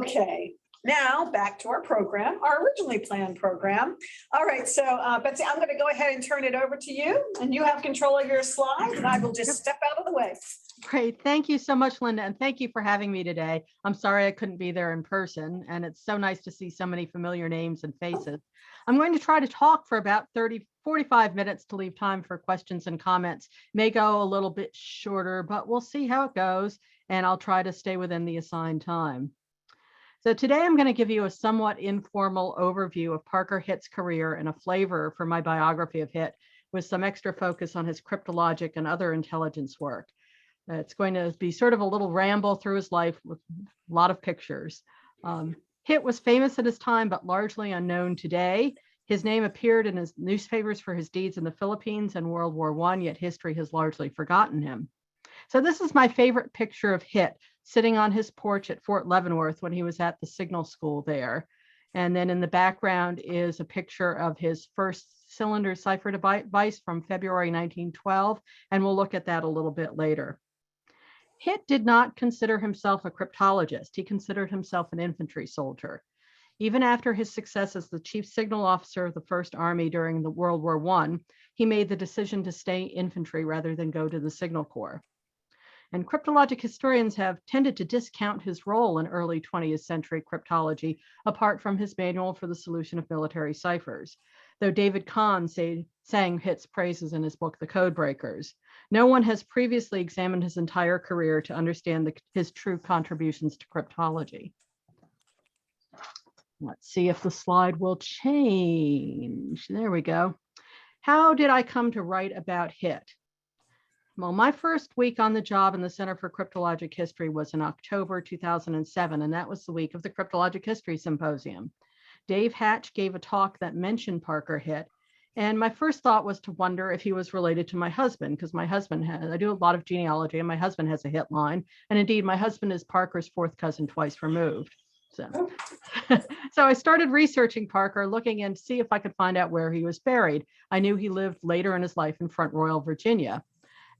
Okay, now back to our program, our originally planned program. All right, so Betsy, I'm going to go ahead and turn it over to you, and you have control of your slides, and I will just step out of the way. Great. Thank you so much, Linda. And thank you for having me today. I'm sorry I couldn't be there in person, and it's so nice to see so many familiar names and faces. I'm going to try to talk for about 45 minutes to leave time for questions and comments. May go a little bit shorter, but we'll see how it goes, and I'll try to stay within the assigned time. So today I'm going to give you a somewhat informal overview of Parker Hitt's career and a flavor for my biography of Hitt, with some extra focus on his cryptologic and other intelligence work. It's going to be sort of a little ramble through his life with a lot of pictures. Hitt was famous at his time, but largely unknown today. His name appeared in his newspapers for his deeds in the Philippines and World War I, yet history has largely forgotten him. So this is my favorite picture of Hitt, sitting on his porch at Fort Leavenworth when he was at the signal school there. And then in the background is a picture of his first cylinder cipher device from February 1912, and we'll look at that a little bit later. Hitt did not consider himself a cryptologist. He considered himself an infantry soldier. Even after his success as the chief signal officer of the First Army during the World War I, he made the decision to stay infantry rather than go to the Signal Corps. And cryptologic historians have tended to discount his role in early 20th century cryptology, apart from his manual for the solution of military ciphers, though David Kahn sang Hitt's praises in his book, The Codebreakers. No one has previously examined his entire career to understand his true contributions to cryptology. Let's see if the slide will change. There we go. How did I come to write about Hitt? Well, my first week on the job in the Center for Cryptologic History was in October 2007, and that was the week of the Cryptologic History Symposium. Dave Hatch gave a talk that mentioned Parker Hitt, and my first thought was to wonder if he was related to my husband, because my husband I do a lot of genealogy, and my husband has a Hitt line, and indeed my husband is Parker's fourth cousin twice removed. So I started researching Parker, looking in to see if I could find out where he was buried. I knew he lived later in his life in Front Royal, Virginia.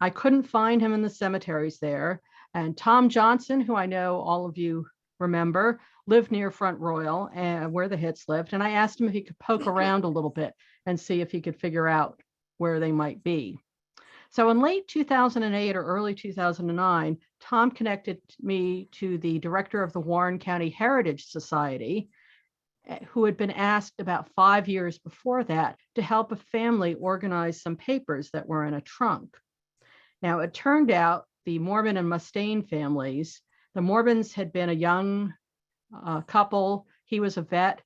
I couldn't find him in the cemeteries there. And Tom Johnson, who I know all of you remember, lived near Front Royal, where the Hitts lived. And I asked him if he could poke around a little bit and see if he could figure out where they might be. So in late 2008 or early 2009, Tom connected me to the director of the Warren County Heritage Society, who had been asked about 5 years before that to help a family organize some papers that were in a trunk. Now, it turned out the Mormon and Mustaine families, the Mormons had been a young couple. He was a vet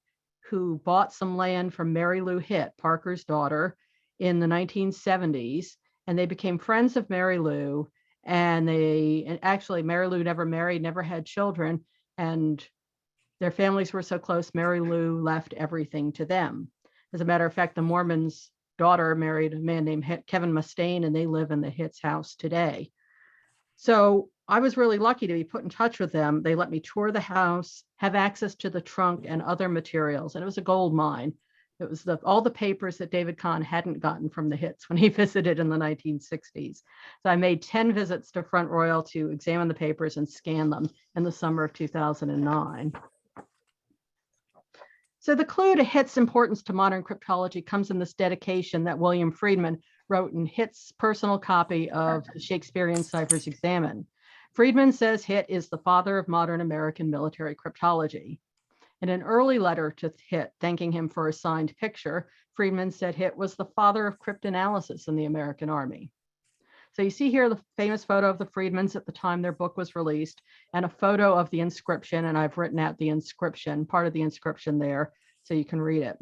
who bought some land from Mary Lou Hitt, Parker's daughter, in the 1970s, and they became friends of Mary Lou. And actually, Mary Lou never married, never had children, and their families were so close, Mary Lou left everything to them. As a matter of fact, the Mormons' daughter married a man named Kevin Mustaine, and they live in the Hitt's house today. So I was really lucky to be put in touch with them. They let me tour the house, have access to the trunk and other materials, and it was a gold mine. It was all the papers that David Kahn hadn't gotten from the Hitts when he visited in the 1960s. So I made 10 visits to Front Royal to examine the papers and scan them in the summer of 2009. So the clue to Hitt's importance to modern cryptology comes in this dedication that William Friedman wrote in Hitt's personal copy of the Shakespearean Ciphers Examined. Friedman says Hitt is the father of modern American military cryptology. In an early letter to Hitt, thanking him for a signed picture, Friedman said Hitt was the father of cryptanalysis in the American Army. So you see here the famous photo of the Friedmans at the time their book was released, and a photo of the inscription, and I've written out the inscription, part of the inscription there, so you can read it.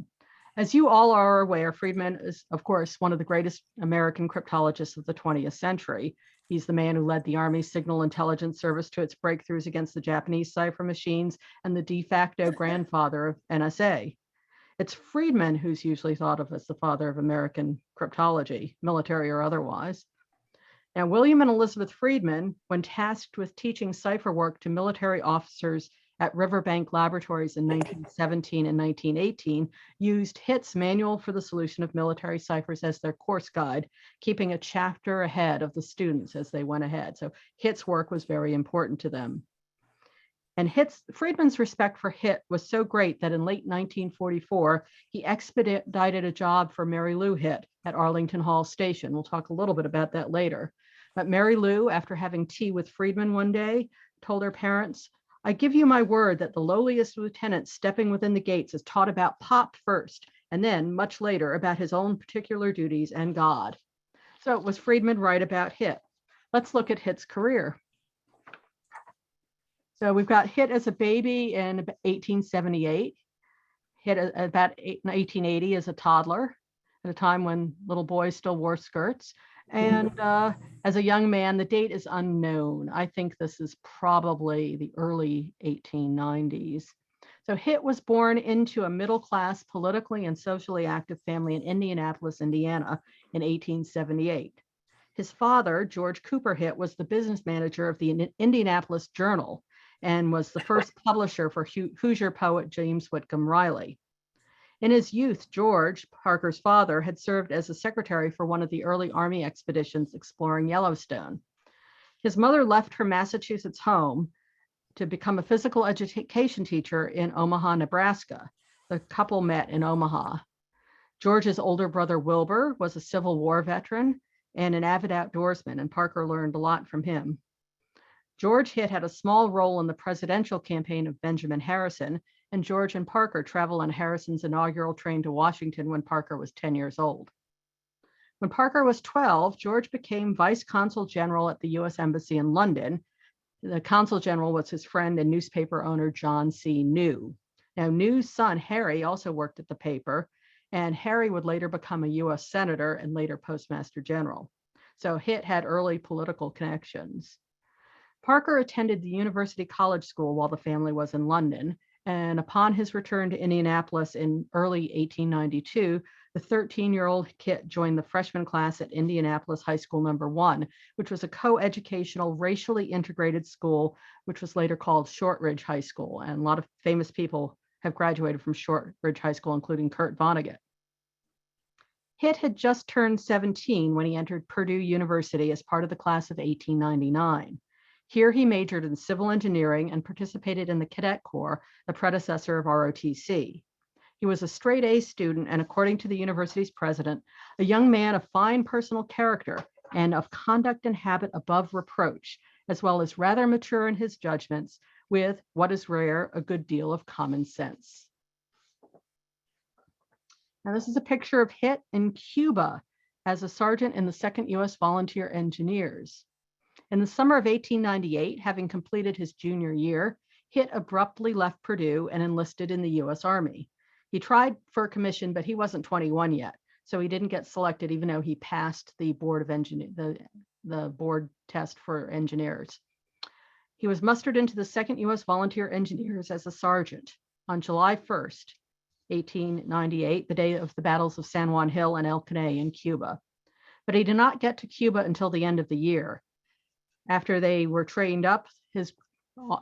As you all are aware, Friedman is, of course, one of the greatest American cryptologists of the 20th century. He's the man who led the Army Signal Intelligence Service to its breakthroughs against the Japanese cipher machines and the de facto grandfather of NSA. It's Friedman who's usually thought of as the father of American cryptology, military or otherwise. Now, William and Elizabeth Friedman, when tasked with teaching cipher work to military officers at Riverbank Laboratories in 1917 and 1918, used Hitt's Manual for the Solution of Military Ciphers as their course guide, keeping a chapter ahead of the students as they went ahead. So Hitt's work was very important to them. And Friedman's respect for Hit was so great that in late 1944, he expedited a job for Mary Lou Hit at Arlington Hall Station. We'll talk a little bit about that later. But Mary Lou, after having tea with Friedman one day, told her parents, "I give you my word that the lowliest lieutenant stepping within the gates is taught about pop first, and then much later about his own particular duties and God." So was Friedman right about Hit? Let's look at Hit's career. So we've got Hit as a baby in 1878, Hit about 1880 as a toddler, at a time when little boys still wore skirts. And as a young man, the date is unknown. I think this is probably the early 1890s. So Hit was born into a middle-class, politically and socially active family in Indianapolis, Indiana in 1878. His father, George Cooper Hit, was the business manager of the Indianapolis Journal and was the first publisher for Hoosier poet James Whitcomb Riley. In his youth, George, Parker's father, had served as a secretary for one of the early Army expeditions exploring Yellowstone. His mother left her Massachusetts home to become a physical education teacher in Omaha, Nebraska. The couple met in Omaha. George's older brother, Wilbur, was a Civil War veteran and an avid outdoorsman, and Parker learned a lot from him. George Hit had a small role in the presidential campaign of Benjamin Harrison, and George and Parker traveled on Harrison's inaugural train to Washington when Parker was 10 years old. When Parker was 12, George became Vice Consul General at the U.S. Embassy in London. The Consul General was his friend and newspaper owner, John C. New. Now, New's son, Harry, also worked at the paper, and Harry would later become a U.S. Senator and later Postmaster General. So Hit had early political connections. Parker attended the University College School while the family was in London, and upon his return to Indianapolis in early 1892, the 13-year-old Hit joined the freshman class at Indianapolis High School No. 1, which was a co-educational, racially integrated school, which was later called Shortridge High School. And a lot of famous people have graduated from Shortridge High School, including Kurt Vonnegut. Hit had just turned 17 when he entered Purdue University as part of the class of 1899. Here he majored in civil engineering and participated in the Cadet Corps, the predecessor of ROTC. He was a straight A student and, according to the university's president, a young man of fine personal character and of conduct and habit above reproach, as well as rather mature in his judgments with, what is rare, a good deal of common sense. Now, this is a picture of Hit in Cuba as a sergeant in the 2nd U.S. Volunteer Engineers. In the summer of 1898, having completed his junior year, Hit abruptly left Purdue and enlisted in the U.S. Army. He tried for a commission, but he wasn't 21 yet, so he didn't get selected, even though he passed the board test for engineers. He was mustered into the 2nd U.S. Volunteer Engineers as a sergeant on July 1st, 1898, the day of the battles of San Juan Hill and El Caney in Cuba. But he did not get to Cuba until the end of the year. After they were trained up, his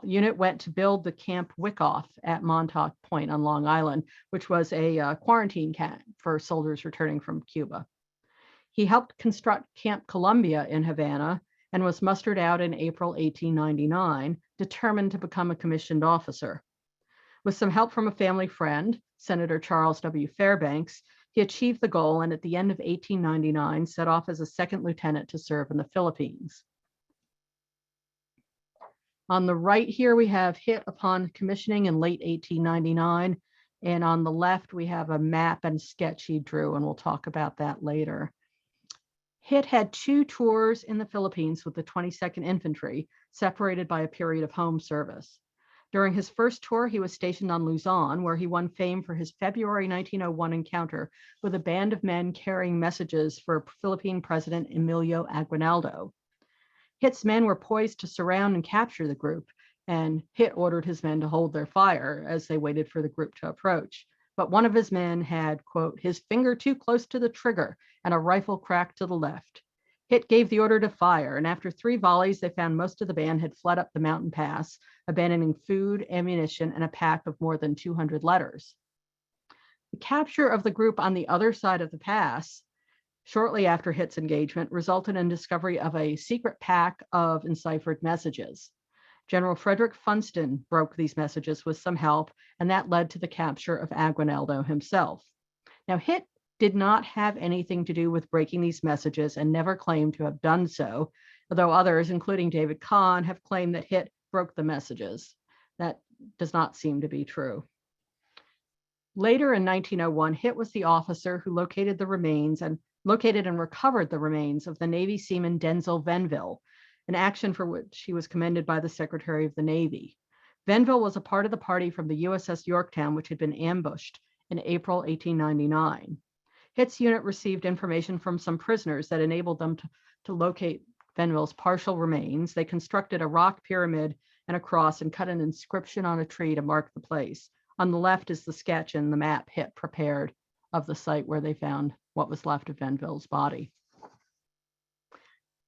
unit went to build the Camp Wyckoff at Montauk Point on Long Island, which was a quarantine camp for soldiers returning from Cuba. He helped construct Camp Columbia in Havana and was mustered out in April 1899, determined to become a commissioned officer. With some help from a family friend, Senator Charles W. Fairbanks, he achieved the goal and at the end of 1899 set off as a 2nd lieutenant to serve in the Philippines. On the right here, we have Hit upon commissioning in late 1899. And on the left, we have a map and sketch he drew, and we'll talk about that later. Hit had 2 tours in the Philippines with the 22nd Infantry, separated by a period of home service. During his first tour, he was stationed on Luzon, where he won fame for his February 1901 encounter with a band of men carrying messages for Philippine President Emilio Aguinaldo. Hit's men were poised to surround and capture the group, and Hit ordered his men to hold their fire as they waited for the group to approach. But one of his men had, quote, his finger too close to the trigger and a rifle cracked to the left. Hit gave the order to fire, and after 3 volleys, they found most of the band had fled up the mountain pass, abandoning food, ammunition, and a pack of more than 200 letters. The capture of the group on the other side of the pass, shortly after Hit's engagement, resulted in discovery of a secret pack of enciphered messages. General Frederick Funston broke these messages with some help, and that led to the capture of Aguinaldo himself. Now, Hitt did not have anything to do with breaking these messages and never claimed to have done so, although others, including David Kahn, have claimed that Hitt broke the messages. That does not seem to be true. Later in 1901, Hitt was the officer who located and recovered the remains of the Navy seaman Denzil Venville, an action for which he was commended by the Secretary of the Navy. Venville was a part of the party from the USS Yorktown, which had been ambushed in April 1899. Hitt's unit received information from some prisoners that enabled them to locate Venville's partial remains. They constructed a rock pyramid and a cross and cut an inscription on a tree to mark the place. On the left is the sketch and the map Hitt prepared of the site where they found what was left of Venville's body.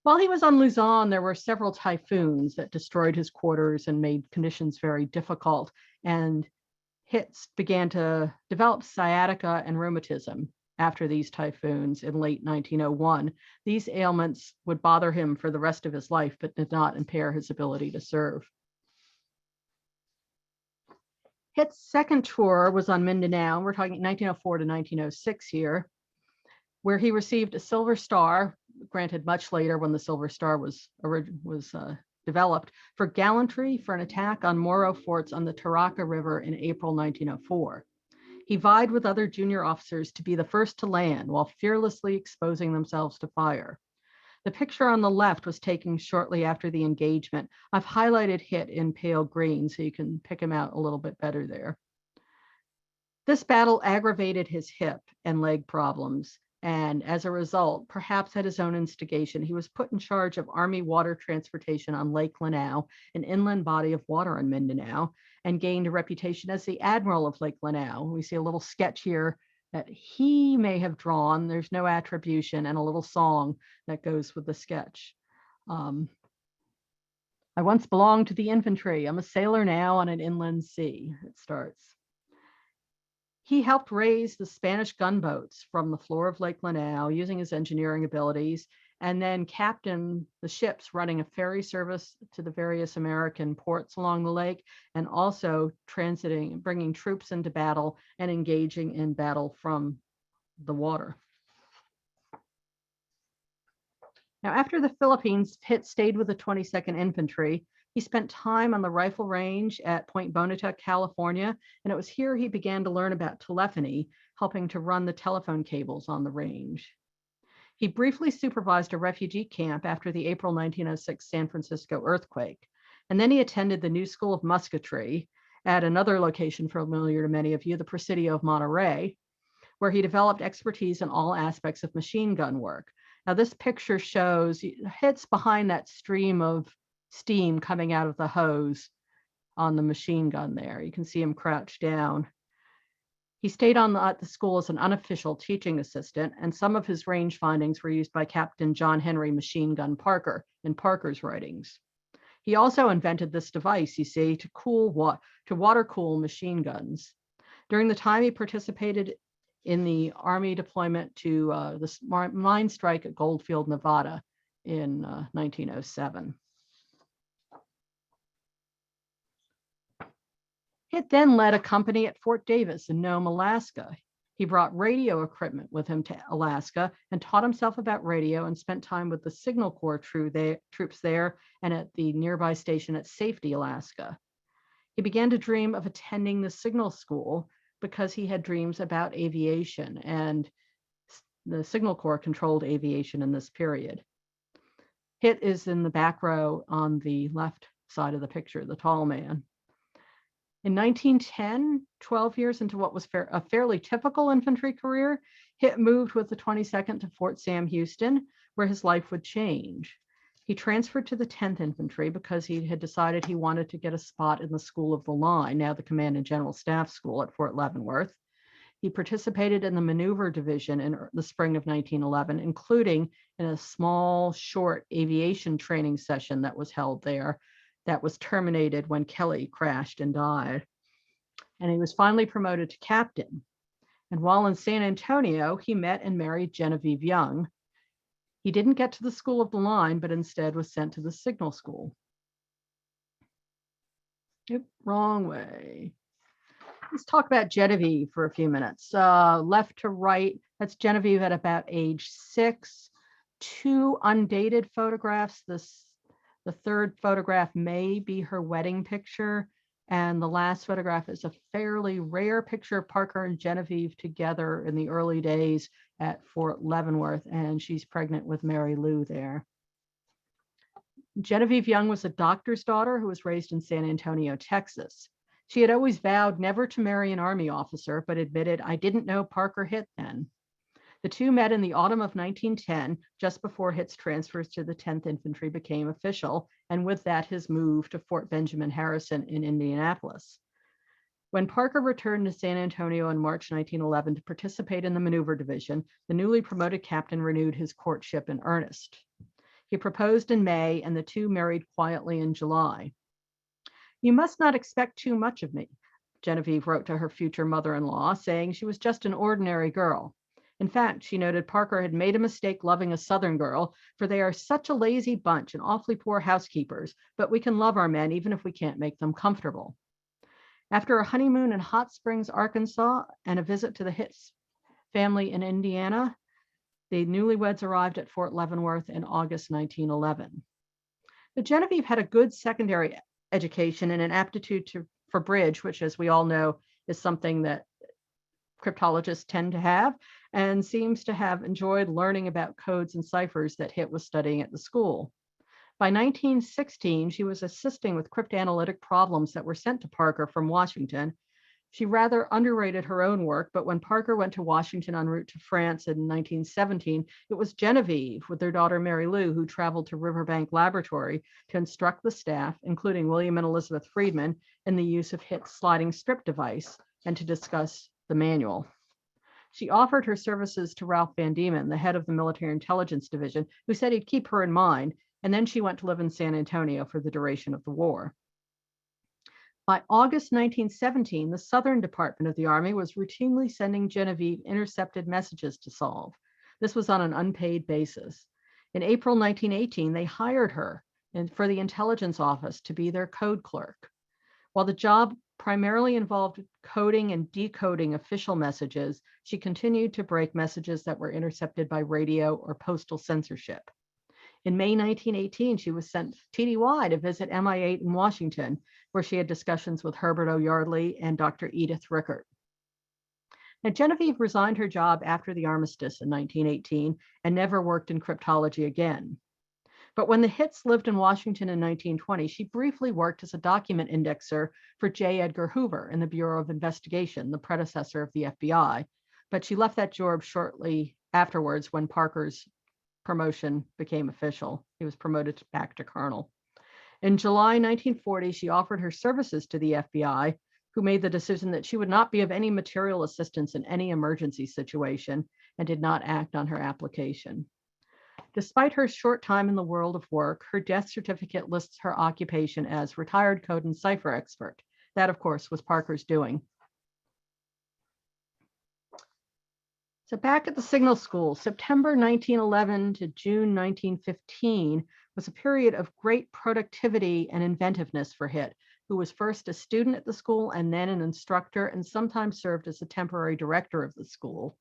While he was on Luzon, there were several typhoons that destroyed his quarters and made conditions very difficult, and Hitt began to develop sciatica and rheumatism after these typhoons in late 1901. These ailments would bother him for the rest of his life, but did not impair his ability to serve. Hitt's second tour was on Mindanao. We're talking 1904 to 1906 here, where he received a Silver Star, granted much later when the Silver Star was developed, for gallantry for an attack on Moro forts on the Taraka River in April 1904. He vied with other junior officers to be the first to land while fearlessly exposing themselves to fire. The picture on the left was taken shortly after the engagement. I've highlighted Hitt in pale green so you can pick him out a little bit better there. This battle aggravated his hip and leg problems, and as a result, perhaps at his own instigation, he was put in charge of Army water transportation on Lake Lanao, an inland body of water in Mindanao, and gained a reputation as the Admiral of Lake Lanao. We see a little sketch here that he may have drawn. There's no attribution, and a little song that goes with the sketch. I once belonged to the infantry. I'm a sailor now on an inland sea, it starts. He helped raise the Spanish gunboats from the floor of Lake Lanao using his engineering abilities, and then captained the ships running a ferry service to the various American ports along the lake, and also transiting, bringing troops into battle and engaging in battle from the water. Now, after the Philippines, Hitt stayed with the 22nd Infantry. He spent time on the rifle range at Point Bonita, California, and it was here he began to learn about telephony, helping to run the telephone cables on the range. He briefly supervised a refugee camp after the April 1906 San Francisco earthquake, and then he attended the New School of Musketry at another location familiar to many of you, the Presidio of Monterey, where he developed expertise in all aspects of machine gun work. Now, this picture shows Hitt's behind that stream of steam coming out of the hose on the machine gun there. You can see him crouched down. He stayed at the school as an unofficial teaching assistant, and some of his range findings were used by Captain John Henry Machine Gun Parker in Parker's writings. He also invented this device, you see, to water cool machine guns. During the time he participated in the Army deployment to the mine strike at Goldfield, Nevada in 1907. Hitt then led a company at Fort Davis in Nome, Alaska. He brought radio equipment with him to Alaska and taught himself about radio, and spent time with the Signal Corps troops there and at the nearby station at Safety, Alaska. He began to dream of attending the signal school because he had dreams about aviation, and the Signal Corps controlled aviation in this period. Hitt is in the back row on the left side of the picture, the tall man. In 1910, 12 years into what was a fairly typical infantry career, Hitt moved with the 22nd to Fort Sam Houston, where his life would change. He transferred to the 10th Infantry because he had decided he wanted to get a spot in the School of the Line, now the Command and General Staff School at Fort Leavenworth. He participated in the Maneuver Division in the spring of 1911, including in a small, short aviation training session that was held there that was terminated when Kelly crashed and died. And he was finally promoted to captain. And while in San Antonio, he met and married Genevieve Young. He didn't get to the School of the Line, but instead was sent to the Signal School. Yep, wrong way. Let's talk about Genevieve for a few minutes. Left to right, that's Genevieve at about age 6. 2 undated photographs. The third photograph may be her wedding picture. And the last photograph is a fairly rare picture of Parker and Genevieve together in the early days at Fort Leavenworth. And she's pregnant with Mary Lou there. Genevieve Young was a doctor's daughter who was raised in San Antonio, Texas. She had always vowed never to marry an Army officer, but admitted, "I didn't know Parker Hitt then." The two met in the autumn of 1910, just before Hitt's transfers to the 10th Infantry became official, and with that, his move to Fort Benjamin Harrison in Indianapolis. When Parker returned to San Antonio in March 1911 to participate in the maneuver division, the newly promoted captain renewed his courtship in earnest. He proposed in May, and the two married quietly in July. "You must not expect too much of me," Genevieve wrote to her future mother-in-law, saying she was just an ordinary girl. In fact, she noted Parker had made a mistake loving a Southern girl, for they are such a lazy bunch and awfully poor housekeepers, but we can love our men even if we can't make them comfortable. After a honeymoon in Hot Springs, Arkansas, and a visit to the Hitts family in Indiana, the newlyweds arrived at Fort Leavenworth in August 1911. But Genevieve had a good secondary education and an aptitude for bridge, which, as we all know, is something that cryptologists tend to have, and seems to have enjoyed learning about codes and ciphers that Hitt was studying at the school. By 1916, she was assisting with cryptanalytic problems that were sent to Parker from Washington. She rather underrated her own work, but when Parker went to Washington en route to France in 1917, it was Genevieve, with their daughter Mary Lou, who traveled to Riverbank Laboratory to instruct the staff, including William and Elizabeth Friedman, in the use of Hitt's sliding strip device and to discuss the manual. She offered her services to Ralph Van Diemen, the head of the Military Intelligence Division, who said he'd keep her in mind, and then she went to live in San Antonio for the duration of the war. By August 1917, the Southern Department of the Army was routinely sending Genevieve intercepted messages to solve. This was on an unpaid basis. In April 1918, they hired her for the intelligence office to be their code clerk. While the job primarily involved coding and decoding official messages, she continued to break messages that were intercepted by radio or postal censorship. In May 1918, she was sent TDY to visit MI8 in Washington, where she had discussions with Herbert O. Yardley and Dr. Edith Rickert. Now, Genevieve resigned her job after the armistice in 1918 and never worked in cryptology again. But when the Hitts lived in Washington in 1920, she briefly worked as a document indexer for J. Edgar Hoover in the Bureau of Investigation, the predecessor of the FBI. But she left that job shortly afterwards when Parker's promotion became official. He was promoted back to colonel. In July 1940, she offered her services to the FBI, who made the decision that she would not be of any material assistance in any emergency situation and did not act on her application. Despite her short time in the world of work, her death certificate lists her occupation as retired code and cipher expert. That, of course, was Parker's doing. So back at the Signal School, September 1911 to June 1915 was a period of great productivity and inventiveness for Hitt, who was first a student at the school and then an instructor, and sometimes served as a temporary director of the school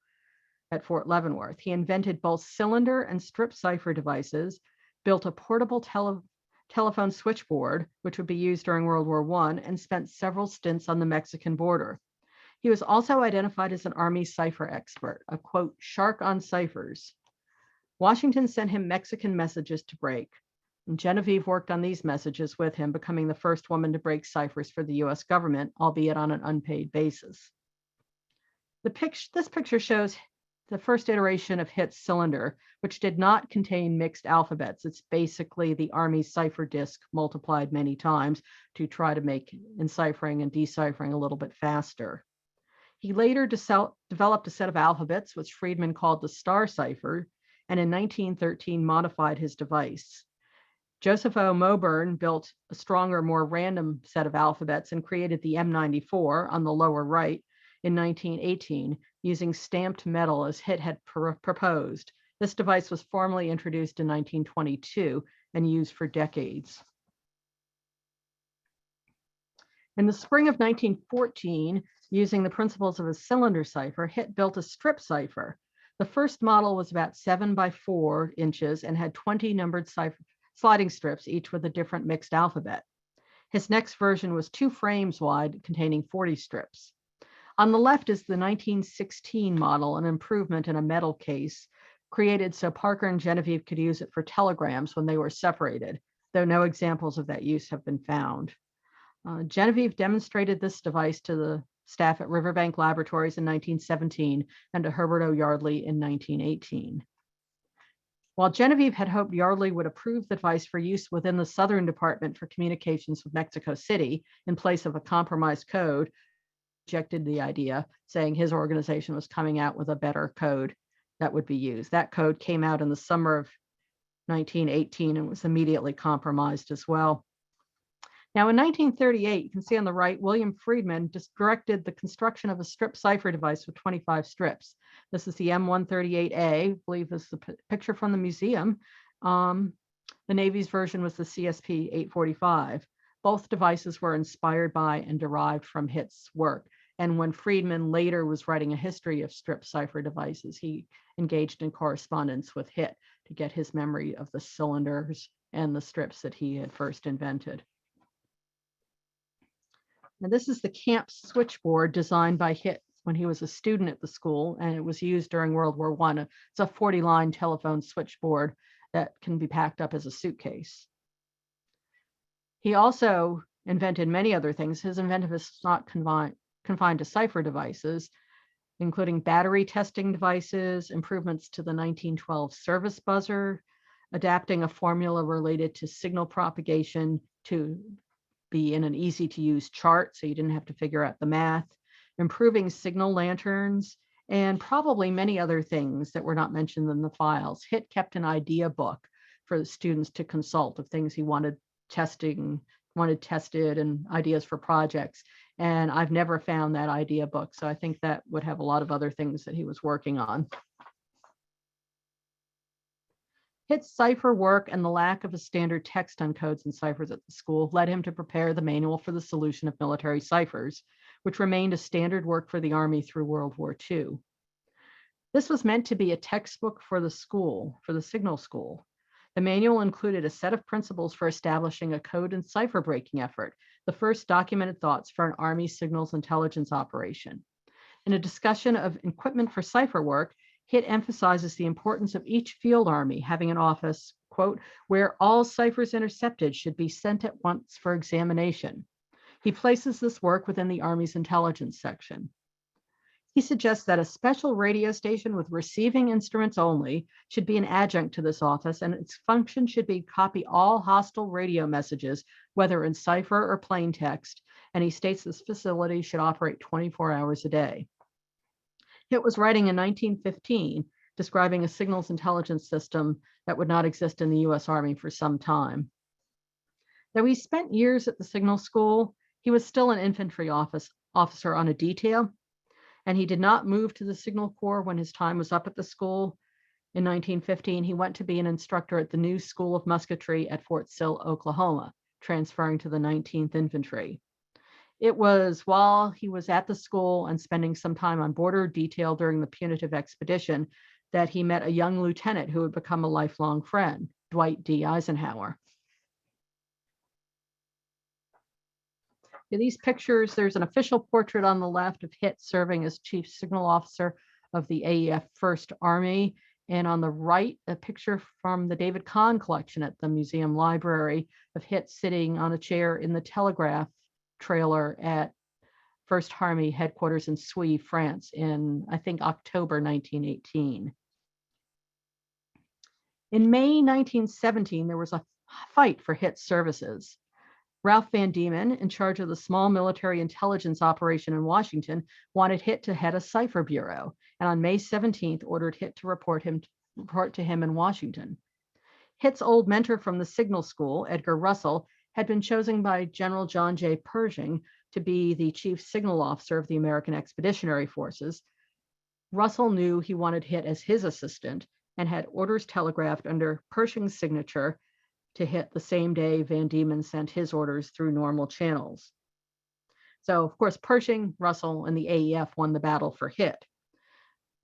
at Fort Leavenworth. He invented both cylinder and strip cipher devices, built a portable telephone switchboard, which would be used during World War I, and spent several stints on the Mexican border. He was also identified as an Army cipher expert, a quote, shark on ciphers. Washington sent him Mexican messages to break, and Genevieve worked on these messages with him, becoming the first woman to break ciphers for the US government, albeit on an unpaid basis. This picture shows the first iteration of Hitt's cylinder, which did not contain mixed alphabets. It's basically the Army cipher disk multiplied many times to try to make enciphering and deciphering a little bit faster. He later developed a set of alphabets, which Friedman called the star cipher, and in 1913 modified his device. Joseph O. Moburn built a stronger, more random set of alphabets and created the M94 on the lower right in 1918, using stamped metal as Hitt had proposed. This device was formally introduced in 1922 and used for decades. In the spring of 1914, using the principles of a cylinder cipher, Hitt built a strip cipher. The first model was about 7 by 4 inches and had 20 numbered sliding strips, each with a different mixed alphabet. His next version was 2 frames wide, containing 40 strips. On the left is the 1916 model, an improvement in a metal case created so Parker and Genevieve could use it for telegrams when they were separated, though no examples of that use have been found. Genevieve demonstrated this device to the staff at Riverbank Laboratories in 1917 and to Herbert O. Yardley in 1918. While Genevieve had hoped Yardley would approve the device for use within the Southern Department for Communications with Mexico City in place of a compromised code, rejected the idea, saying his organization was coming out with a better code that would be used. That code came out in the summer of 1918 and was immediately compromised as well. Now, in 1938, you can see on the right, William Friedman just directed the construction of a strip cipher device with 25 strips. This is the M138A, I believe this is a picture from the museum. The Navy's version was the CSP 845. Both devices were inspired by and derived from Hitt's work. And when Friedman later was writing a history of strip cipher devices, he engaged in correspondence with Hitt to get his memory of the cylinders and the strips that he had first invented. And this is the camp switchboard designed by Hitt when he was a student at the school, and it was used during World War I. It's a 40-line telephone switchboard that can be packed up as a suitcase. He also invented many other things. His inventiveness is not confined to cipher devices, including battery testing devices, improvements to the 1912 service buzzer, adapting a formula related to signal propagation to be in an easy to use chart so you didn't have to figure out the math, improving signal lanterns, and probably many other things that were not mentioned in the files. Hitt kept an idea book for the students to consult of things he wanted tested and ideas for projects. And I've never found that idea book. So I think that would have a lot of other things that he was working on. Hitt's cipher work and the lack of a standard text on codes and ciphers at the school led him to prepare the manual for the solution of military ciphers, which remained a standard work for the Army through World War II. This was meant to be a textbook for the school, for the signal school. The manual included a set of principles for establishing a code and cipher breaking effort, the first documented thoughts for an Army signals intelligence operation. In a discussion of equipment for cipher work, Hitt emphasizes the importance of each field army having an office, quote, where all ciphers intercepted should be sent at once for examination. He places this work within the Army's intelligence section. He suggests that a special radio station with receiving instruments only should be an adjunct to this office, and its function should be copy all hostile radio messages, whether in cipher or plain text, and he states this facility should operate 24 hours a day. Hitt was writing in 1915, describing a signals intelligence system that would not exist in the US Army for some time. Though he spent years at the signal school, he was still an infantry officer on a detail, and he did not move to the Signal Corps when his time was up at the school. In 1915, he went to be an instructor at the new School of Musketry at Fort Sill, Oklahoma, transferring to the 19th Infantry. It was while he was at the school and spending some time on border detail during the punitive expedition that he met a young lieutenant who would become a lifelong friend, Dwight D. Eisenhower. In these pictures, there's an official portrait on the left of Hitt serving as Chief Signal Officer of the AEF 1st Army, and on the right, a picture from the David Kahn collection at the Museum Library of Hitt sitting on a chair in the telegraph trailer at 1st Army headquarters in Souy, France in, I think, October 1918. In May 1917, there was a fight for Hitt's services. Ralph Van Diemen, in charge of the small military intelligence operation in Washington, wanted Hitt to head a cipher bureau, and on May 17th ordered Hitt to report to him in Washington. Hitt's old mentor from the signal school, Edgar Russell, had been chosen by General John J. Pershing to be the chief signal officer of the American Expeditionary Forces. Russell knew he wanted Hitt as his assistant and had orders telegraphed under Pershing's signature to Hitt the same day Van Diemen sent his orders through normal channels. So, of course, Pershing, Russell, and the AEF won the battle for Hitt.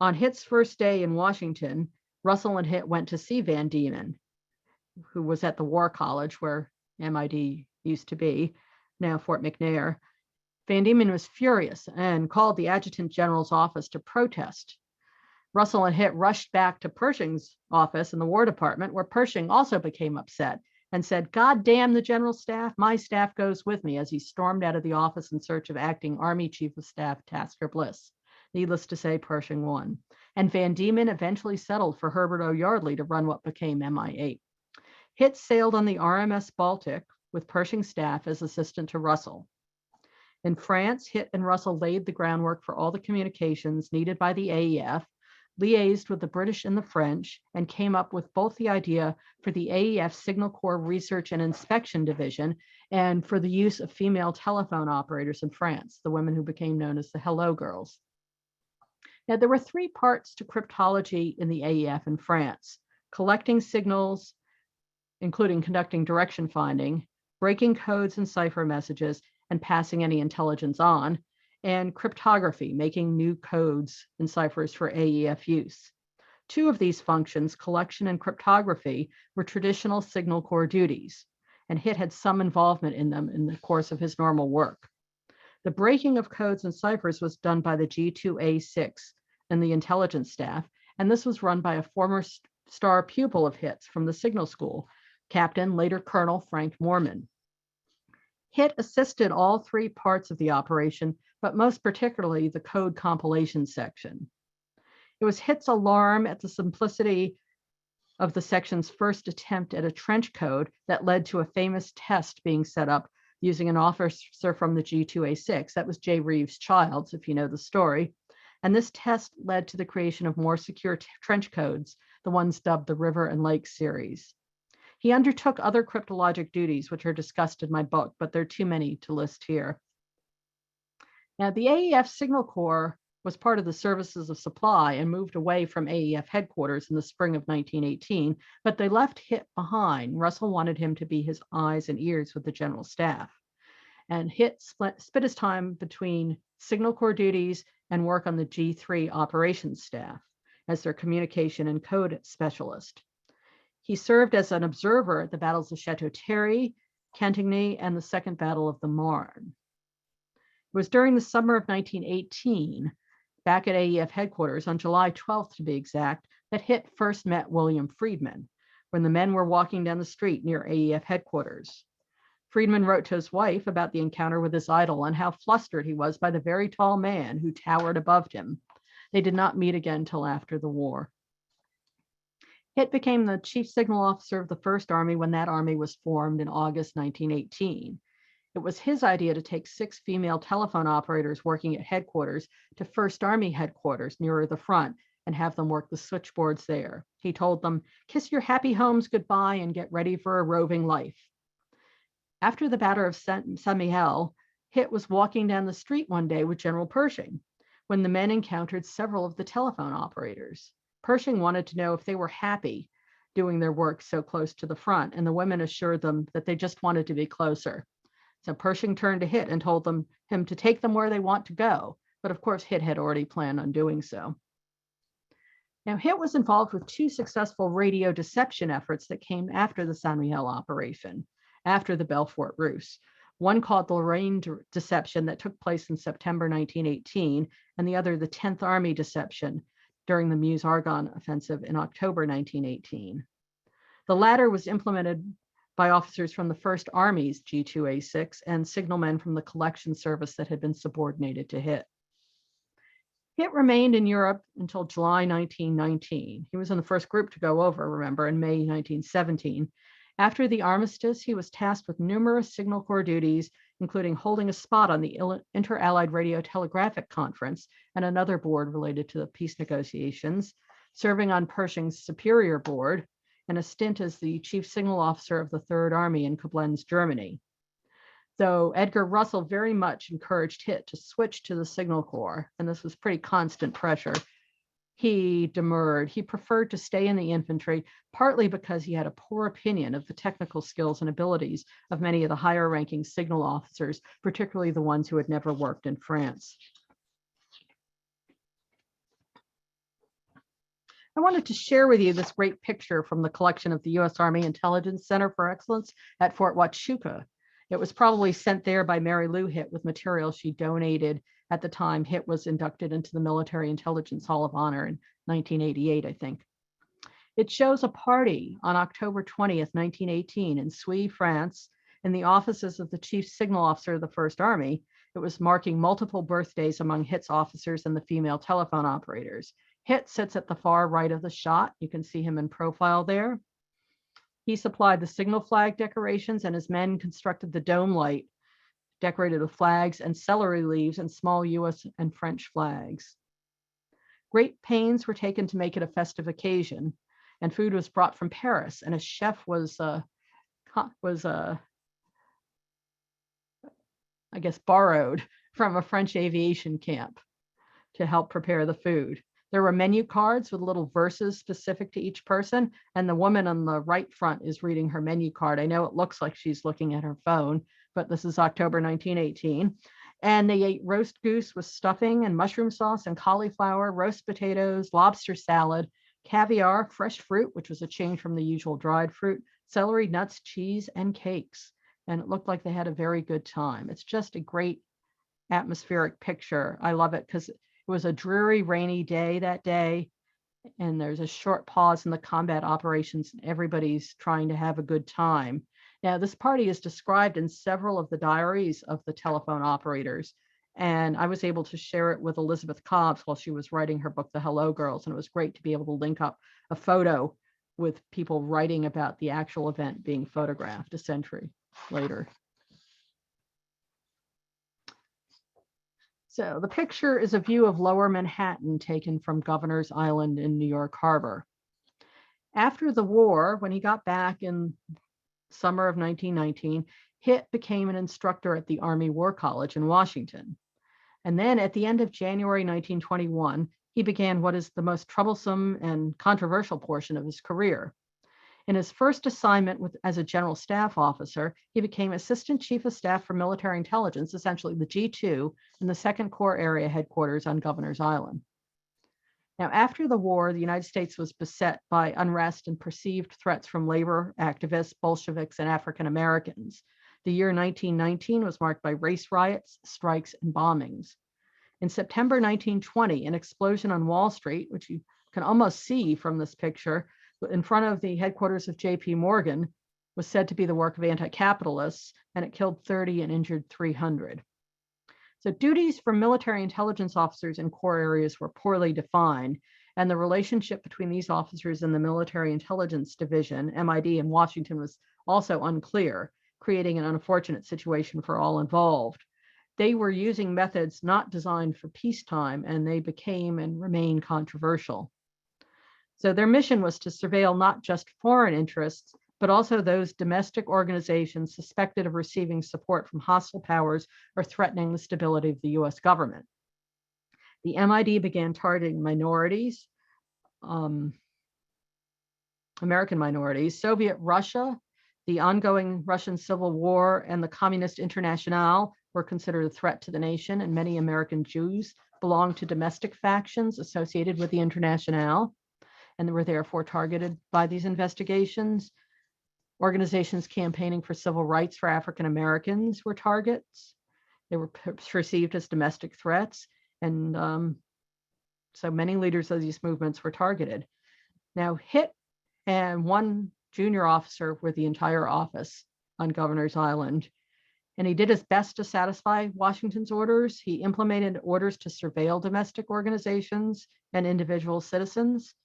On Hitt's first day in Washington, Russell and Hitt went to see Van Diemen, who was at the War College where MID used to be, now Fort McNair. Van Diemen was furious and called the Adjutant General's office to protest. Russell and Hitt rushed back to Pershing's office in the War Department, where Pershing also became upset and said, "God damn the General Staff, my staff goes with me," as he stormed out of the office in search of acting Army Chief of Staff Tasker Bliss. Needless to say, Pershing won. And Van Diemen eventually settled for Herbert O. Yardley to run what became MI8. Hitt sailed on the RMS Baltic with Pershing's staff as assistant to Russell. In France, Hitt and Russell laid the groundwork for all the communications needed by the AEF, liaised with the British and the French, and came up with both the idea for the AEF Signal Corps Research and Inspection Division and for the use of female telephone operators in France, the women who became known as the Hello Girls. Now, there were 3 parts to cryptology in the AEF in France: collecting signals, including conducting direction finding, breaking codes and cipher messages, and passing any intelligence on, and cryptography, making new codes and ciphers for AEF use. 2 of these functions, collection and cryptography, were traditional Signal Corps duties, and Hitt had some involvement in them in the course of his normal work. The breaking of codes and ciphers was done by the G2A6 and the intelligence staff, and this was run by a former star pupil of Hitt's from the Signal School, Captain, later Colonel Frank Morman. Hitt assisted all 3 parts of the operation, but most particularly the code compilation section. It was Hitt's alarm at the simplicity of the section's first attempt at a trench code that led to a famous test being set up using an officer from the G2A6. That was J. Reeves Childs, if you know the story. And this test led to the creation of more secure trench codes, the ones dubbed the River and Lake series. He undertook other cryptologic duties, which are discussed in my book, but there are too many to list here. Now, the AEF Signal Corps was part of the Services of Supply and moved away from AEF headquarters in the spring of 1918, but they left Hitt behind. Russell wanted him to be his eyes and ears with the General Staff. And Hitt split his time between Signal Corps duties and work on the G3 operations staff as their communication and code specialist. He served as an observer at the battles of Chateau Thierry, Cantigny, and the Second Battle of the Marne. It was during the summer of 1918, back at AEF headquarters on July 12th to be exact, that Hitt first met William Friedman when the men were walking down the street near AEF headquarters. Friedman wrote to his wife about the encounter with his idol and how flustered he was by the very tall man who towered above him. They did not meet again till after the war. Hitt became the chief signal officer of the First Army when that army was formed in August 1918. It was his idea to take 6 female telephone operators working at headquarters to First Army headquarters nearer the front and have them work the switchboards there. He told them, "Kiss your happy homes goodbye and get ready for a roving life." After the Battle of Saint-Mihiel, Hitt was walking down the street one day with General Pershing when the men encountered several of the telephone operators. Pershing wanted to know if they were happy doing their work so close to the front, and the women assured them that they just wanted to be closer. So Pershing turned to Hitt and told him to take them where they want to go, but of course Hitt had already planned on doing so. Now, Hitt was involved with 2 successful radio deception efforts that came after the Saint-Mihiel operation, after the Belfort Ruse. One called the Lorraine Deception that took place in September 1918, and the other the 10th Army Deception during the Meuse-Argonne Offensive in October 1918. The latter was implemented by officers from the First Army's G2A6 and signalmen from the collection service that had been subordinated to Hitt. Hitt remained in Europe until July 1919. He was in the first group to go over, remember, in May 1917. After the armistice, he was tasked with numerous Signal Corps duties, including holding a spot on the Inter-Allied Radio Telegraphic Conference and another board related to the peace negotiations, serving on Pershing's Superior Board, and a stint as the chief signal officer of the Third Army in Koblenz, Germany. Though Edgar Russell very much encouraged Hitt to switch to the Signal Corps, and this was pretty constant pressure, He demurred. He preferred to stay in the infantry, partly because he had a poor opinion of the technical skills and abilities of many of the higher ranking signal officers, particularly the ones who had never worked in France. I wanted to share with you this great picture from the collection of the U.S. Army Intelligence Center for Excellence at Fort Huachuca. It was probably sent there by Mary Lou Hitt with material she donated at the time Hitt was inducted into the Military Intelligence Hall of Honor in 1988, I think. It shows a party on October 20th, 1918 in Smoot, France, in the offices of the Chief Signal Officer of the First Army. It was marking multiple birthdays among Hitt's officers and the female telephone operators. Hitt sits at the far right of the shot. You can see him in profile there. He supplied the signal flag decorations, and his men constructed the dome light, decorated with flags and celery leaves and small US and French flags. Great pains were taken to make it a festive occasion, and food was brought from Paris, and a chef was I guess, borrowed from a French aviation camp to help prepare the food. There were menu cards with little verses specific to each person, and the woman on the right front is reading her menu card. I know it looks like she's looking at her phone, but this is October 1918. And they ate roast goose with stuffing and mushroom sauce and cauliflower, roast potatoes, lobster salad, caviar, fresh fruit, which was a change from the usual dried fruit, celery, nuts, cheese, and cakes. And it looked like they had a very good time. It's just a great atmospheric picture. I love it because it was a dreary, rainy day that day, and there's a short pause in the combat operations, and everybody's trying to have a good time. Now, this party is described in several of the diaries of the telephone operators, and I was able to share it with Elizabeth Cobbs while she was writing her book, The Hello Girls, and it was great to be able to link up a photo with people writing about the actual event being photographed a century later. So the picture is a view of Lower Manhattan taken from Governor's Island in New York Harbor. After the war, when he got back in summer of 1919, Hitt became an instructor at the Army War College in Washington. And then at the end of January 1921, he began what is the most troublesome and controversial portion of his career. In his first assignment as a general staff officer, he became Assistant Chief of Staff for Military Intelligence, essentially the G2, in the 2nd Corps Area Headquarters on Governor's Island. Now, after the war, the United States was beset by unrest and perceived threats from labor activists, Bolsheviks, and African Americans. The year 1919 was marked by race riots, strikes, and bombings. In September 1920, an explosion on Wall Street, which you can almost see from this picture, in front of the headquarters of J.P. Morgan, was said to be the work of anti-capitalists, and it killed 30 and injured 300. So duties for military intelligence officers in core areas were poorly defined, and the relationship between these officers and the Military Intelligence Division, MID, in Washington was also unclear, creating an unfortunate situation for all involved. They were using methods not designed for peacetime, and they became and remain controversial. So their mission was to surveil not just foreign interests, but also those domestic organizations suspected of receiving support from hostile powers or threatening the stability of the US government. The MID began targeting minorities, American minorities, Soviet Russia, the ongoing Russian Civil War, and the Communist Internationale were considered a threat to the nation, and many American Jews belonged to domestic factions associated with the Internationale, and were therefore targeted by these investigations. Organizations campaigning for civil rights for African Americans were targets. They were perceived as domestic threats, and so many leaders of these movements were targeted. Now, Hitt and one junior officer were the entire office on Governor's Island, and he did his best to satisfy Washington's orders. He implemented orders to surveil domestic organizations and individual citizens.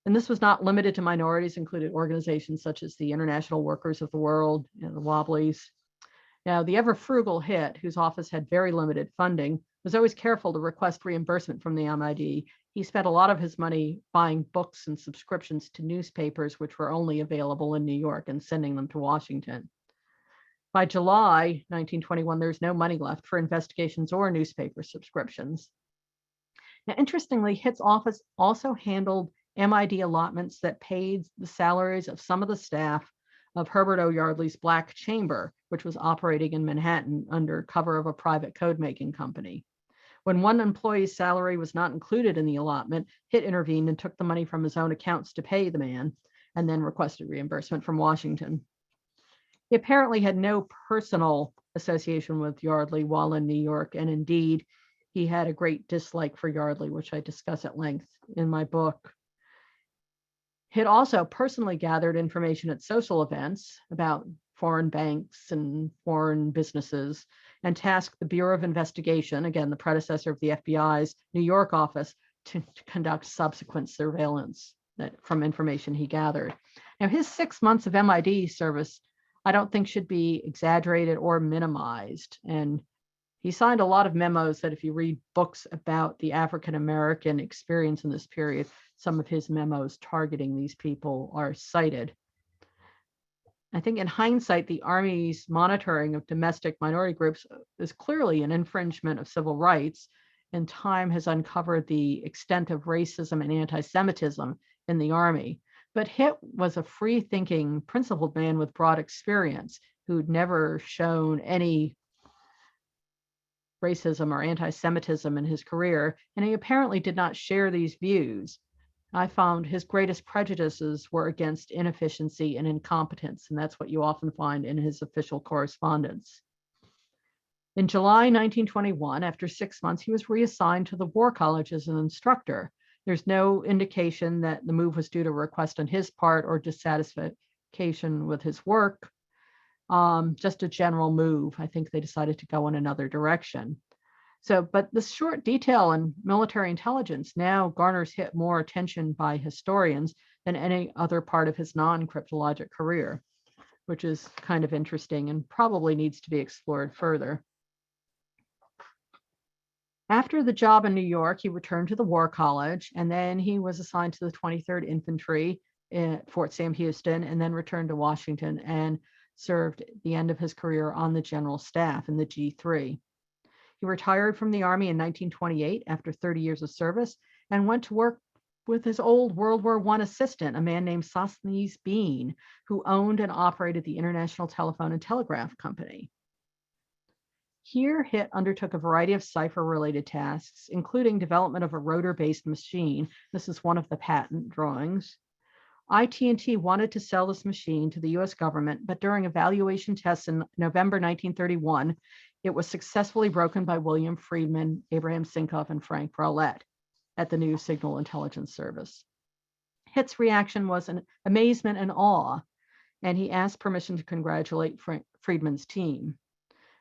And this was not limited to minorities, included organizations such as the International Workers of the World and the Wobblies. Now, the ever frugal Hitt, whose office had very limited funding, was always careful to request reimbursement from the MID. He spent a lot of his money buying books and subscriptions to newspapers, which were only available in New York, and sending them to Washington. By July 1921, there's no money left for investigations or newspaper subscriptions. Now, interestingly, Hitt's office also handled MID allotments that paid the salaries of some of the staff of Herbert O. Yardley's Black Chamber, which was operating in Manhattan under cover of a private code-making company. When one employee's salary was not included in the allotment, Hitt intervened and took the money from his own accounts to pay the man, and then requested reimbursement from Washington. He apparently had no personal association with Yardley while in New York, and indeed, he had a great dislike for Yardley, which I discuss at length in my book. Hitt also personally gathered information at social events about foreign banks and foreign businesses, and tasked the Bureau of Investigation, again, the predecessor of the FBI's New York office, to conduct subsequent surveillance from information he gathered. Now, his 6 months of MID service, I don't think should be exaggerated or minimized. And he signed a lot of memos that if you read books about the African-American experience in this period, some of his memos targeting these people are cited. I think in hindsight, the Army's monitoring of domestic minority groups is clearly an infringement of civil rights, and time has uncovered the extent of racism and anti-Semitism in the Army. But Hitt was a free-thinking, principled man with broad experience who'd never shown any racism or anti-Semitism in his career, and he apparently did not share these views. I found his greatest prejudices were against inefficiency and incompetence, and that's what you often find in his official correspondence. In July 1921, after 6 months, he was reassigned to the War College as an instructor. There's no indication that the move was due to a request on his part or dissatisfaction with his work, just a general move. I think they decided to go in another direction. But this short detail in military intelligence now garners Hitt more attention by historians than any other part of his non-cryptologic career, which is kind of interesting and probably needs to be explored further. After the job in New York, he returned to the War College, and then he was assigned to the 23rd Infantry at Fort Sam Houston, and then returned to Washington and served the end of his career on the General Staff in the G3. He retired from the Army in 1928 after 30 years of service and went to work with his old World War I assistant, a man named Sosthenes Bean, who owned and operated the International Telephone and Telegraph Company. Here, Hitt undertook a variety of Cipher-related tasks, including development of a rotor-based machine. This is one of the patent drawings. IT&T wanted to sell this machine to the US government, but during evaluation tests in November 1931, it was successfully broken by William Friedman, Abraham Sinkoff, and Frank Rowlett at the new Signal Intelligence Service. Hitt's reaction was an amazement and awe, and he asked permission to congratulate Friedman's team.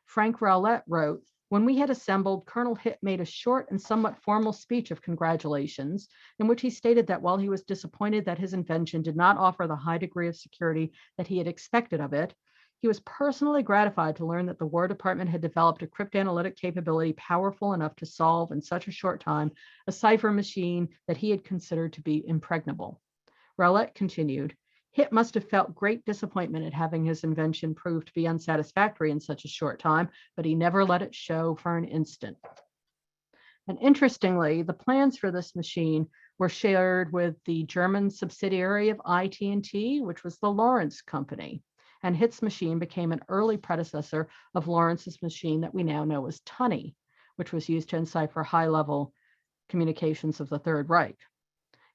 Frank Rowlett wrote, "When we had assembled, Colonel Hitt made a short and somewhat formal speech of congratulations, in which he stated that while he was disappointed that his invention did not offer the high degree of security that he had expected of it, he was personally gratified to learn that the War Department had developed a cryptanalytic capability powerful enough to solve in such a short time a cipher machine that he had considered to be impregnable." Rowlett continued, "Hitt must have felt great disappointment at having his invention prove to be unsatisfactory in such a short time, but he never let it show for an instant." And interestingly, the plans for this machine were shared with the German subsidiary of IT&T, which was the Lawrence Company. And Hitt's machine became an early predecessor of Lawrence's machine that we now know as Tunny, which was used to encipher high-level communications of the Third Reich.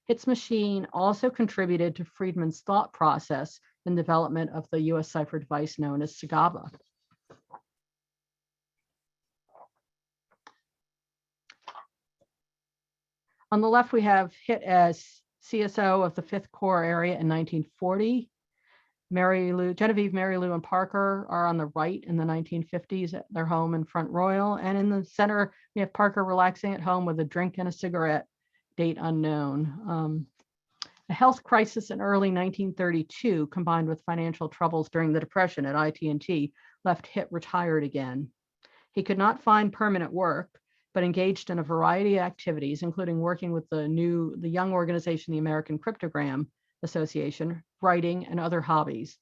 Hitt's machine also contributed to Friedman's thought process in development of the US cipher device known as SIGABA. On the left, we have Hitt as CSO of the 5th Corps area in 1940. Genevieve, Mary Lou, and Parker are on the right in the 1950s at their home in Front Royal. And in the center, we have Parker relaxing at home with a drink and a cigarette, date unknown. A health crisis in early 1932, combined with financial troubles during the Depression at IT&T, left Hitt retired again. He could not find permanent work, but engaged in a variety of activities, including working with the young organization, the American Cryptogram Association, writing, and other hobbies.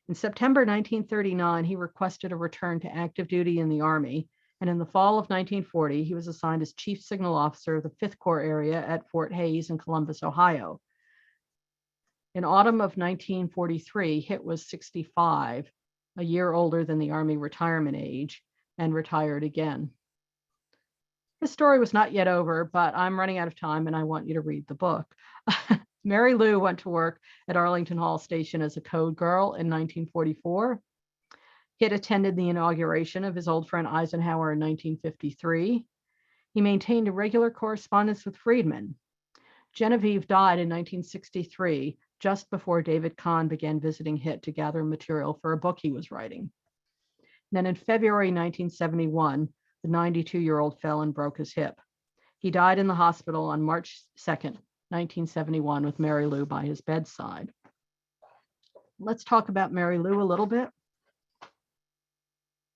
In September 1939, he requested a return to active duty in the Army, And in the fall of 1940, he was assigned as Chief Signal Officer of the 5th Corps area at Fort Hays in Columbus, Ohio. In autumn of 1943, Hitt was 65, a year older than the Army retirement age, and retired again. His story was not yet over, but I'm running out of time and I want you to read the book. Mary Lou went to work at Arlington Hall Station as a code girl in 1944. Hitt attended the inauguration of his old friend Eisenhower in 1953. He maintained a regular correspondence with Friedman. Genevieve died in 1963, just before David Kahn began visiting Hitt to gather material for a book he was writing. And then in February 1971, the 92-year-old fell and broke his hip. He died in the hospital on March 2nd, 1971, with Mary Lou by his bedside. Let's talk about Mary Lou a little bit.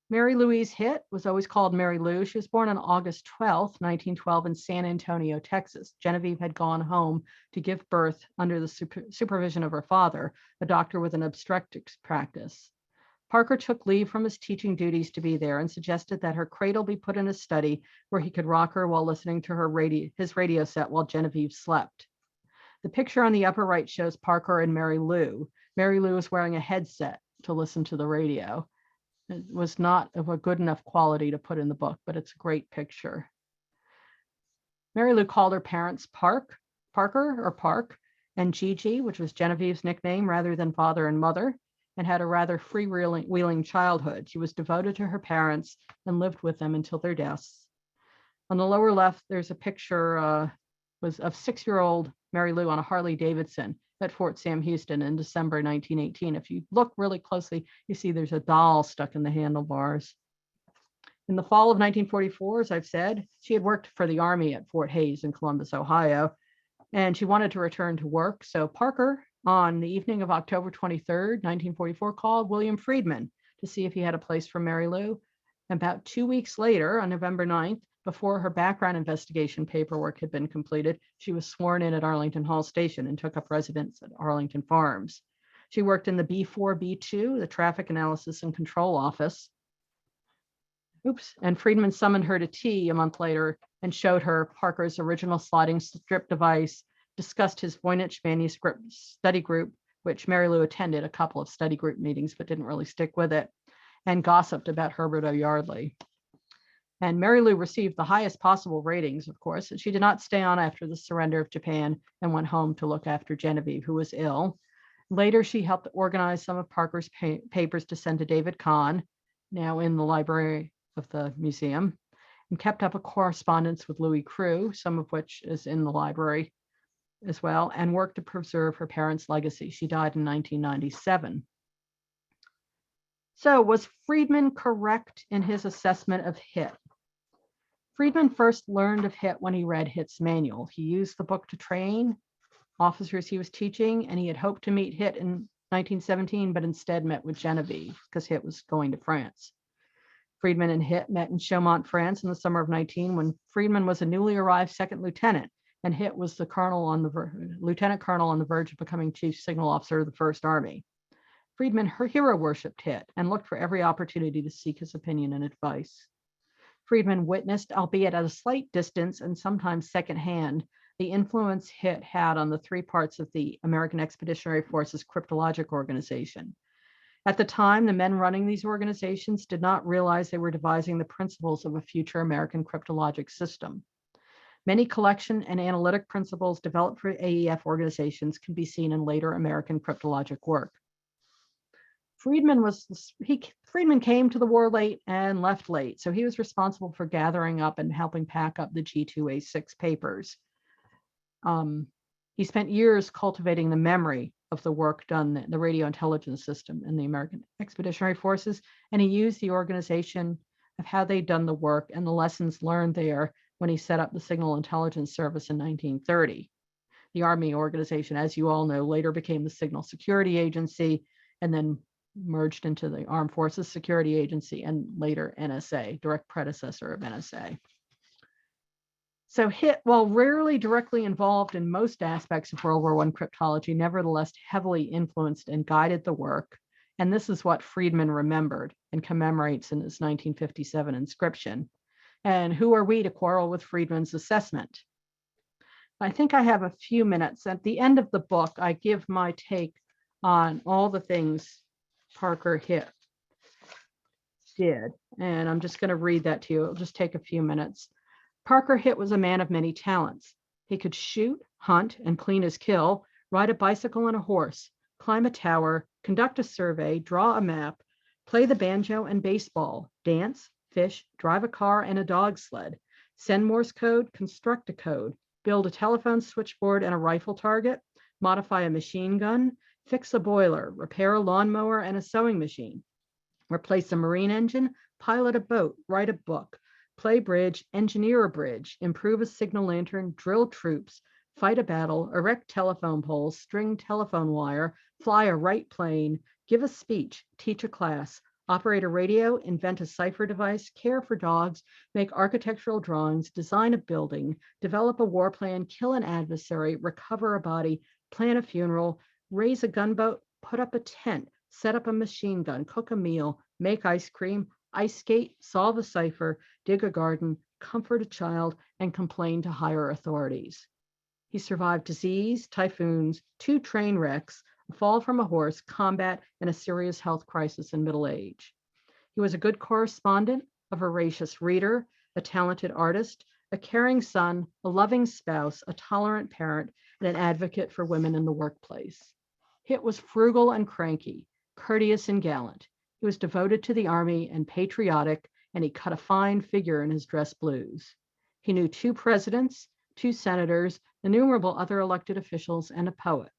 Mary Louise Hitt was always called Mary Lou. She was born on August 12th, 1912 in San Antonio, Texas. Genevieve had gone home to give birth under the supervision of her father, a doctor with an obstetrics practice. Parker took leave from his teaching duties to be there and suggested that her cradle be put in a study where he could rock her while listening to his radio set while Genevieve slept. The picture on the upper right shows Parker and Mary Lou. Mary Lou is wearing a headset to listen to the radio. It was not of a good enough quality to put in the book, but it's a great picture. Mary Lou called her parents Parker, and Gigi, which was Genevieve's nickname rather than father and mother, and had a rather freewheeling childhood. She was devoted to her parents and lived with them until their deaths. On the lower left, there's a picture of 6-year-old Mary Lou on a Harley Davidson at Fort Sam Houston in December 1918. If you look really closely, you see there's a doll stuck in the handlebars. In the fall of 1944, as I've said, she had worked for the Army at Fort Hays in Columbus, Ohio, and she wanted to return to work. So Parker, on the evening of October 23rd, 1944, called William Friedman to see if he had a place for Mary Lou. About 2 weeks later, on November 9th, before her background investigation paperwork had been completed, she was sworn in at Arlington Hall Station and took up residence at Arlington Farms. She worked in the B4B2, the Traffic Analysis and Control Office. And Friedman summoned her to tea a month later and showed her Parker's original sliding strip device, discussed his Voynich manuscript study group, which Mary Lou attended a couple of study group meetings but didn't really stick with it, and gossiped about Herbert O. Yardley. And Mary Lou received the highest possible ratings, of course. She did not stay on after the surrender of Japan and went home to look after Genevieve, who was ill. Later, she helped organize some of Parker's papers to send to David Kahn, now in the library of the museum, and kept up a correspondence with Louis Crew, some of which is in the library as well, and worked to preserve her parents' legacy. She died in 1997. So was Friedman correct in his assessment of Hitt? Friedman first learned of Hitt when he read Hitt's manual. He used the book to train officers he was teaching, and he had hoped to meet Hitt in 1917, but instead met with Genevieve because Hitt was going to France. Friedman and Hitt met in Chaumont, France in the summer of 19, when Friedman was a newly arrived second lieutenant, and Hitt was the lieutenant colonel on the verge of becoming chief signal officer of the First Army. Friedman hero worshipped Hitt and looked for every opportunity to seek his opinion and advice. Friedman witnessed, albeit at a slight distance and sometimes secondhand, the influence Hitt had on the 3 parts of the American Expeditionary Force's Cryptologic organization. At the time, the men running these organizations did not realize they were devising the principles of a future American cryptologic system. Many collection and analytic principles developed for AEF organizations can be seen in later American cryptologic work. Friedman came to the war late and left late, so he was responsible for gathering up and helping pack up the G2A6 papers. He spent years cultivating the memory of the work done, the radio intelligence system in the American Expeditionary Forces, and he used the organization of how they'd done the work and the lessons learned there when he set up the Signal Intelligence Service in 1930. The Army organization, as you all know, later became the Signal Security Agency and then merged into the Armed Forces Security Agency and later NSA, direct predecessor of NSA. So Hitt, while rarely directly involved in most aspects of World War I cryptology, nevertheless heavily influenced and guided the work And this is what Friedman remembered and commemorates in his 1957 inscription. And who are we to quarrel with Friedman's assessment? I think I have a few minutes. At the end of the book, I give my take on all the things Parker Hitt did. And I'm just going to read that to you. It'll just take a few minutes. Parker Hitt was a man of many talents. He could shoot, hunt, and clean his kill, ride a bicycle and a horse, climb a tower, conduct a survey, draw a map, play the banjo and baseball, dance, fish, drive a car and a dog sled, send Morse code, construct a code, build a telephone switchboard and a rifle target, modify a machine gun, fix a boiler, repair a lawnmower and a sewing machine, replace a marine engine, pilot a boat, write a book, play bridge, engineer a bridge, improve a signal lantern, drill troops, fight a battle, erect telephone poles, string telephone wire, fly a Wright plane, give a speech, teach a class, operate a radio, invent a Cipher device, care for dogs, make architectural drawings, design a building, develop a war plan, kill an adversary, recover a body, plan a funeral, raise a gunboat, put up a tent, set up a machine gun, cook a meal, make ice cream, ice skate, solve a cipher, dig a garden, comfort a child, and complain to higher authorities. He survived disease, typhoons, 2 train wrecks, a fall from a horse, combat, and a serious health crisis in middle age. He was a good correspondent, a voracious reader, a talented artist, a caring son, a loving spouse, a tolerant parent, and an advocate for women in the workplace. Hitt was frugal and cranky, courteous and gallant. He was devoted to the army and patriotic, and he cut a fine figure in his dress blues. He knew 2 presidents, 2 senators, innumerable other elected officials, and a poet.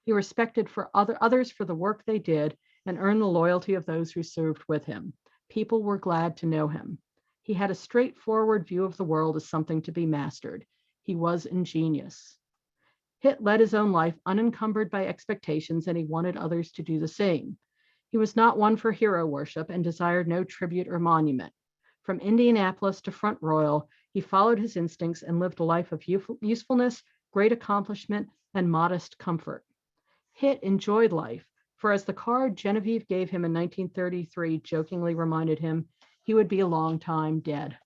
He respected others for the work they did and earned the loyalty of those who served with him. People were glad to know him. He had a straightforward view of the world as something to be mastered. He was ingenious. Hitt led his own life unencumbered by expectations, and he wanted others to do the same. He was not one for hero worship and desired no tribute or monument. From Indianapolis to Front Royal, he followed his instincts and lived a life of usefulness, great accomplishment, and modest comfort. Hitt enjoyed life, for as the card Genevieve gave him in 1933 jokingly reminded him, he would be a long time dead.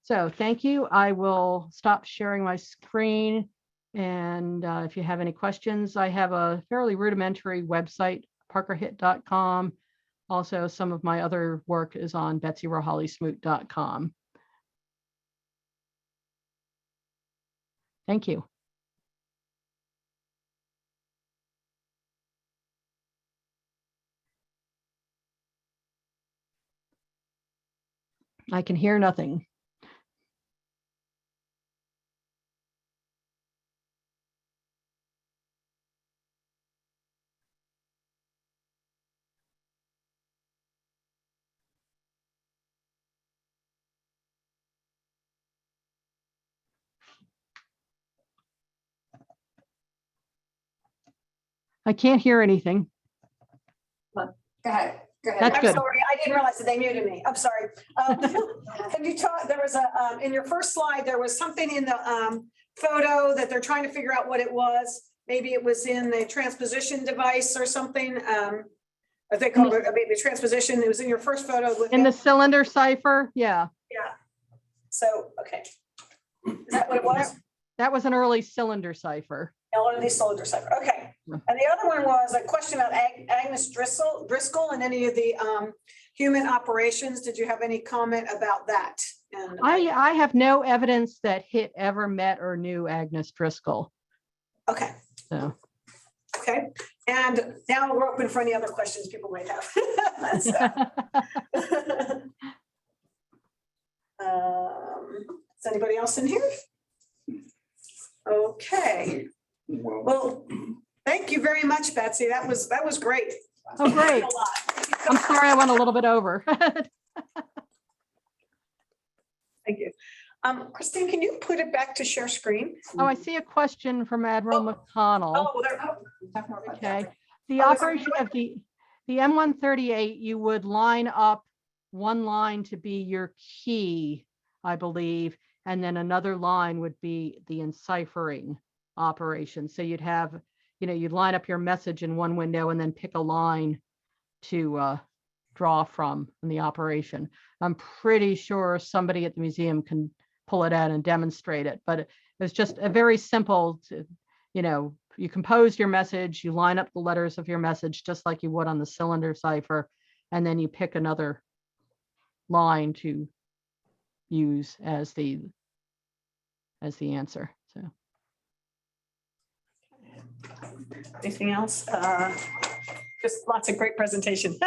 So thank you. I will stop sharing my screen. And if you have any questions, I have a fairly rudimentary website, parkerhitt.com. Also, some of my other work is on betsyrohalysmoot.com. Thank you. I can hear nothing. I can't hear anything. Go ahead. Go ahead. That's I'm good. sorry. I didn't realize that they muted me. I'm sorry. Have you taught, there was a, in your first slide, there was something in the photo that they're trying to figure out what it was. Maybe it was in the transposition device or something. I think called it maybe transposition. It was in your first photo. In the cylinder cipher. Yeah. Yeah. So, okay. Is that what it was? That was an early cylinder cipher. One of these cylinder cipher. Okay. And the other one was a question about Agnes Driscoll and any of the human operations. Did you have any comment about that? And I have no evidence that Hitt ever met or knew Agnes Driscoll. okay. So. Okay. And now we're open for any other questions people might have. Is anybody else in here? Okay. Well, thank you very much, Betsy. That was great. Oh, great. I'm sorry I went a little bit over. Thank you. Christine, can you put it back to share screen? Oh, I see a question from Admiral McConnell. Oh, there. Okay. The operation of the M138, you would line up one line to be your key, I believe, and then another line would be the enciphering operation. So you'd have you line up your message in one window and then pick a line to draw from in the operation. I'm pretty sure somebody at the museum can pull it out and demonstrate it, but it's just a very simple, you compose your message, you line up the letters of your message just like you would on the cylinder cipher, and then you pick another line to use as the answer. So Anything else? Just lots of great presentation.